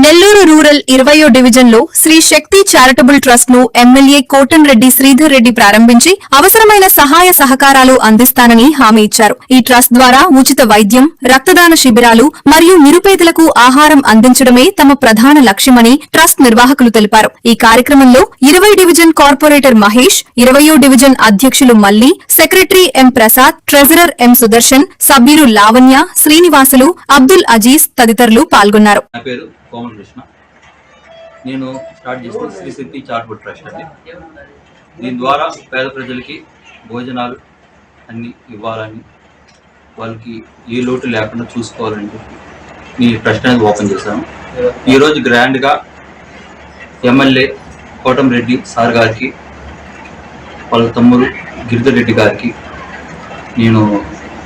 Nellore rural 20వ division లో శ్రీ శక్తి charitable trust ను MLA Kotamreddy Sridhar Reddy ప్రారంభించి అవసరమైన సహాయ సహకారాలు అందిస్తానని హామీ ఇచ్చారు. ఈ ట్రస్ట్ ద్వారా ఉచిత వైద్యం, రక్తదాన శిబిరాలు మరియు నిరుపేదలకు ఆహారం అందించడమే తమ ప్రధాన లక్ష్యమని ట్రస్ట్ నిర్వాహకులు తెలిపారు. ఈ కార్యక్రమంలో 20 డివిజన్ కార్పొరేటర్ మహేష్, 20వ డివిజన్ అధ్యక్షులు Malli, secretary M Prasad, treasurer M Sudarshan, సభ్యులు లావణ్య, శ్రీనివాసులు, అబ్దుల్ అజీజ్ తదితరులు పాల్గొన్నారు. కోమల్ కృష్ణ. నేను స్టార్ట్ చేసిన శ్రీ శక్తి చారిటబుల్ ట్రస్ట్ అండి. దీని ద్వారా పేద ప్రజలకి భోజనాలు అన్నీ ఇవ్వాలని, వాళ్ళకి ఏ లోటు లేకుండా చూసుకోవాలని ఈ ట్రస్ట్ అనేది ఓపెన్ చేశాను. ఈరోజు గ్రాండ్గా ఎమ్మెల్యే కోటంరెడ్డి సార్ గారికి, వాళ్ళ తమ్ముడు గిరిధర్ రెడ్డి గారికి నేను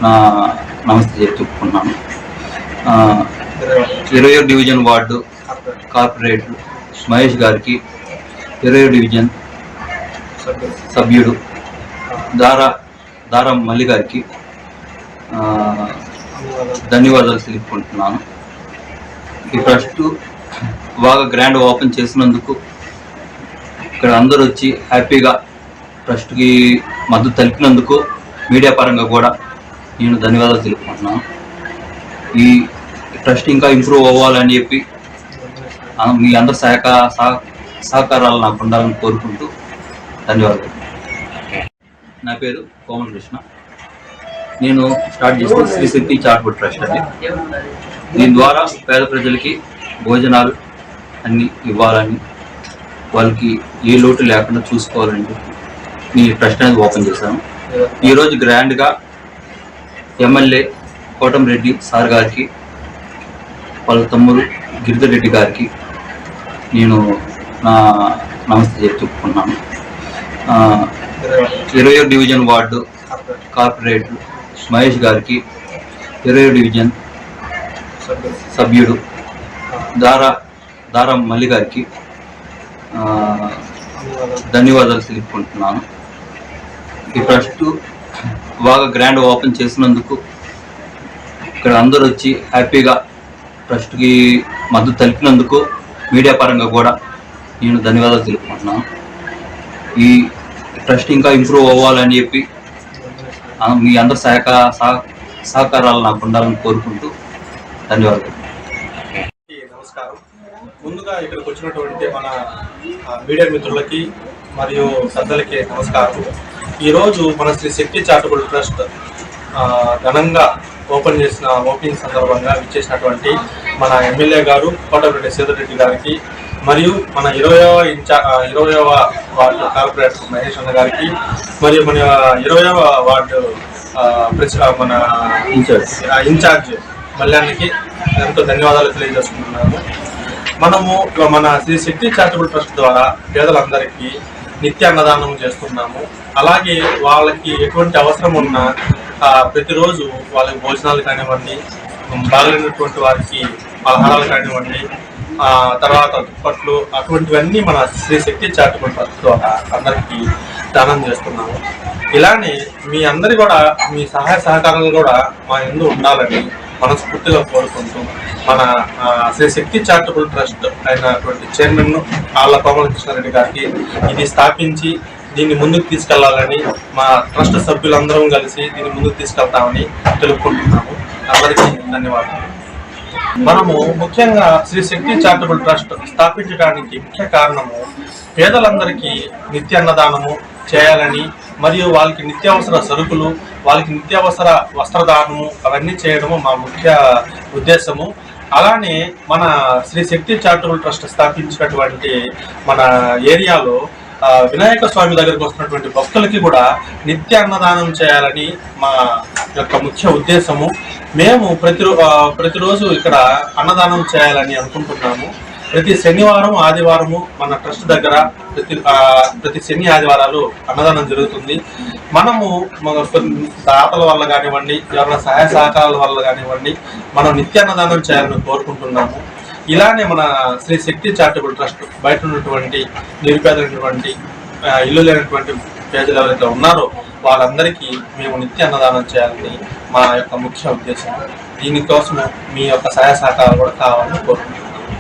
నా నమస్తే చెప్పుకున్నాను. 20వ డివిజన్ వార్డు కార్పొరేటర్ మహేష్ గారికి, 20వ డివిజన్ సభ్యుడు దారం మల్లి గారికి ధన్యవాదాలు తెలుపుకుంటున్నాను. ఈ ట్రస్ట్ బాగా గ్రాండ్ ఓపెన్ చేసినందుకు ఇక్కడ అందరూ వచ్చి హ్యాపీగా ట్రస్ట్కి మద్దతు తెలిపినందుకు మీడియా పరంగా కూడా నేను ధన్యవాదాలు తెలుపుకుంటున్నాను. ఈ ట్రస్ట్ ఇంకా ఇంప్రూవ్ అవ్వాలని చెప్పి మీ అందరి సహకారాలు నాకు ఉండాలని కోరుకుంటూ ధన్యవాదాలు. నా పేరు కోమల్ కృష్ణ. నేను స్టార్ట్ చేసిన శ్రీ శక్తి చారిటబుల్ ట్రస్ట్ అండి. దీని ద్వారా పేద ప్రజలకి భోజనాలు అన్నీ ఇవ్వాలని, వాళ్ళకి ఏ లోటు లేకుండా చూసుకోవాలని ఈ ట్రస్ట్ అనేది ఓపెన్ చేశాను. ఈరోజు గ్రాండ్గా ఎమ్మెల్యే కోటంరెడ్డి సార్ గారికి, వాళ్ళ తమ్ముడు గిరిధర్ రెడ్డి గారికి నేను నా నమస్తే చెప్పుకున్నాను. 20వ డివిజన్ వార్డు కార్పొరేటర్ మహేష్ గారికి, 20వ డివిజన్ సభ్యుడు దారం మల్లి గారికి ధన్యవాదాలు తెలుపుకుంటున్నాను. ఈ ట్రస్ట్ బాగా గ్రాండ్ ఓపెన్ చేసినందుకు ఇక్కడ అందరూ వచ్చి హ్యాపీగా ట్రస్ట్కి మద్దతు తెలిపినందుకు మీడియా పరంగా కూడా నేను ధన్యవాదాలు తెలుపుకుంటున్నాను. ఈ ట్రస్ట్ ఇంకా ఇంప్రూవ్ అవ్వాలని చెప్పి మీ అందరి సహకారాలు నాకు ఉండాలని కోరుకుంటూ ధన్యవాదాలు. నమస్కారం. ముందుగా ఇక్కడికి వచ్చినటువంటి మన మీడియా మిత్రులకి మరియు పెద్దలకి నమస్కారం. ఈరోజు మన శ్రీ శక్తి చారిటబుల్ ట్రస్ట్ ఘనంగా ఓపెనింగ్ సందర్భంగా విచ్చేసినటువంటి మన ఎమ్మెల్యే గారు కోటంరెడ్డి శ్రీధర్ రెడ్డి గారికి, మరియు మన 20వ వార్డు కార్పొరేటర్ మహేష్ అన్న గారికి, మరియు మన 20వ వార్డు మన ఇన్ఛార్జ్ మల్యానికి ఎంతో ధన్యవాదాలు తెలియజేసుకుంటున్నాము. మనము మన శ్రీ శక్తి చారిటబుల్ ట్రస్ట్ ద్వారా పేదలందరికీ నిత్య అన్నదానం చేస్తున్నాము. అలాగే వాళ్ళకి ఎటువంటి అవసరం ఉన్నా ప్రతిరోజు వాళ్ళకి భోజనాలు కానివ్వండి, బాగలేనటువంటి వారికి పలహారాలు కానివ్వండి, తర్వాత దుప్పట్లు, అటువంటివన్నీ మన శ్రీ శక్తి చారిటబుల్ ట్రస్ట్ ద్వారా అందరికీ దానం చేస్తున్నాము. ఇలానే మీ అందరి కూడా మీ సహాయ సహకారాలు కూడా మా యందు ఉండాలని మనస్ఫూర్తిగా కోరుకుంటూ, మన శ్రీ శక్తి చారిటబుల్ ట్రస్ట్ అయినటువంటి చైర్మన్ ఆళ్ళ కోమల కృష్ణారెడ్డి గారికి ఇది స్థాపించి దీన్ని ముందుకు తీసుకెళ్లాలని మా ట్రస్ట్ సభ్యులందరం కలిసి దీన్ని ముందుకు తీసుకెళ్తామని తెలుపుకుంటున్నాము. అందరికీ ధన్యవాదాలు. మనము ముఖ్యంగా శ్రీ శక్తి చారిటబుల్ ట్రస్ట్ స్థాపించడానికి ముఖ్య కారణము పేదలందరికీ నిత్య అన్నదానము చేయాలని, మరియు వాళ్ళకి నిత్యావసర సరుకులు, వాళ్ళకి నిత్యావసర వస్త్రదానము అవన్నీ చేయడము మా ముఖ్య ఉద్దేశము. అలానే మన శ్రీ శక్తి చారిటబుల్ ట్రస్ట్ స్థాపించినటువంటి మన ఏరియాలో వినాయక స్వామి దగ్గరకు వస్తున్నటువంటి భక్తులకి కూడా నిత్య అన్నదానం చేయాలని మా యొక్క ముఖ్య ఉద్దేశము. మేము ప్రతిరోజు ఇక్కడ అన్నదానం చేయాలని అనుకుంటున్నాము. ప్రతి శనివారం ఆదివారము మన ట్రస్ట్ దగ్గర ప్రతి శని ఆదివారాలు అన్నదానం జరుగుతుంది. మనము దాతల వల్ల కానివ్వండి, ఎవరైనా సహాయ సహకారాల వల్ల కానివ్వండి, మనం నిత్య అన్నదానం చేయాలని కోరుకుంటున్నాము. ఇలానే మన శ్రీ శక్తి చారిటబుల్ ట్రస్ట్ బయట ఉన్నటువంటి నిరుపేదైనటువంటి ఇల్లు లేనటువంటి పేదలు ఎవరైతే ఉన్నారో వాళ్ళందరికీ మేము నిత్య అన్నదానం చేయాలని మా యొక్క ముఖ్య ఉద్దేశం. దీనికోసం మీ యొక్క సహాయ సహకారాలు కూడా కావాలని కోరుకుంటున్నాము.